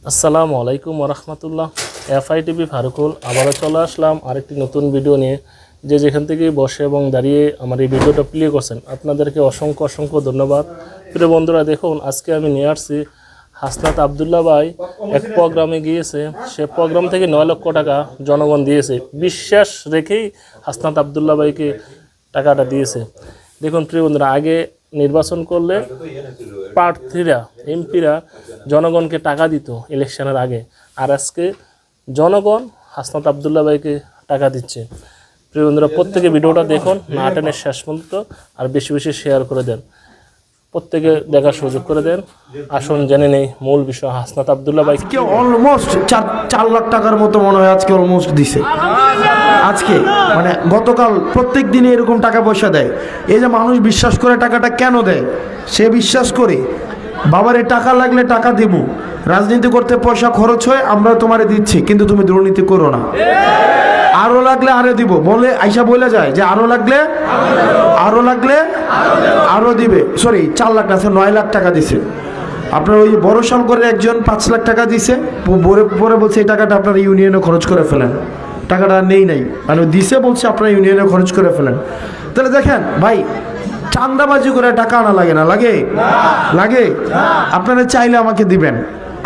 আসসালামু আলাইকুম ওরহমতুল্লাহ। এফআইটিভি ফারুকুল আবারও চলে আসলাম আরেকটি নতুন ভিডিও নিয়ে। যে যেখান থেকে বসে এবং দাঁড়িয়ে আমার এই ভিডিওটা প্লে করছেন আপনাদেরকে অসংখ্য অসংখ্য ধন্যবাদ। প্রিয় বন্ধুরা, দেখুন আজকে আমি নিয়ে আসছি হাসনাত আবদুল্লাহ ভাই এক প্রোগ্রামে গিয়েছে। সে প্রোগ্রাম থেকে 9 লক্ষ টাকা জনগণ দিয়েছে, বিশ্বাস রেখেই হাসনাত আবদুল্লাহ ভাইকে টাকাটা দিয়েছে। দেখুন প্রিয় বন্ধুরা, আগে নির্বাচন করলে প্রার্থীরা এমপিরা জনগণকে টাকা দিত ইলেকশনের আগে, আর আজকে জনগণ হাসনাত আবদুল্লাহ ভাইকে টাকা দিচ্ছে। প্রিয় বন্ধুরা, প্রত্যেকে ভিডিওটা দেখুন, না টেনের শেষ পর্যন্ত, আর বেশি বেশি শেয়ার করে দেন, প্রত্যেকে দেখার সুযোগ করে দেন। আসুন জেনে নেই মূল বিষয়। হাসনাত আবদুল্লাহ ভাই অলমোস্ট 4 লাখ টাকার মতো মনে হয় আজকে অলমোস্ট দিছে। আজকে মানে গতকাল প্রত্যেক দিনে এরকম টাকা পয়সা দেয়। এই যে মানুষ বিশ্বাস করে টাকাটা কেন দেয়, সে বিশ্বাস করে বাবারে টাকা লাগলে টাকা দেব, রাজনীতি করতে পয়সা খরচ হয়, আমরা তোমারে দিচ্ছি, কিন্তু তুমি দুর্নীতি করো না, আরো লাগলে আরো দিব বলে আইসা বলে যায় যে আরো লাগলে আরো দিবে। সরি, 4 লাখ না, 9 লাখ টাকা দিছে। আপনার ওই বড় সাল করে একজন 5 লাখ টাকা দিছে, পরে বলছে এই টাকাটা আপনার ইউনিয়নে খরচ করে ফেলেন। টাকাটা নাই মানে দিছে, বলছে আপনার ইউনিয়নে খরচ করে ফেলেন। তাহলে দেখেন ভাই, চান্দাবাজি করে টাকা আনা লাগে না? লাগে। আপনারা চাইলে আমাকে দিবেন,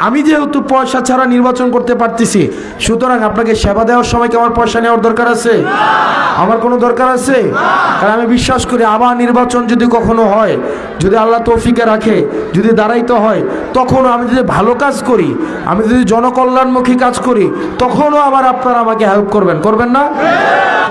আমি যেহেতু পয়সা ছাড়া নির্বাচন করতে পারতেছি, সুতরাং আপনাকে সেবা দেওয়ার সময় কি আমার পয়সা নেওয়ার দরকার আছে? আমার কোনো দরকার আছে? কারণ আমি বিশ্বাস করি আবার নির্বাচন যদি কখনো হয়, যদি আল্লাহ তৌফিকে রাখে, যদি দাঁড়াইতে হয়, তখনও আমি যদি ভালো কাজ করি, আমি যদি জনকল্যাণমুখী কাজ করি, তখনও আবার আপনারা আমাকে হেল্প করবেন না?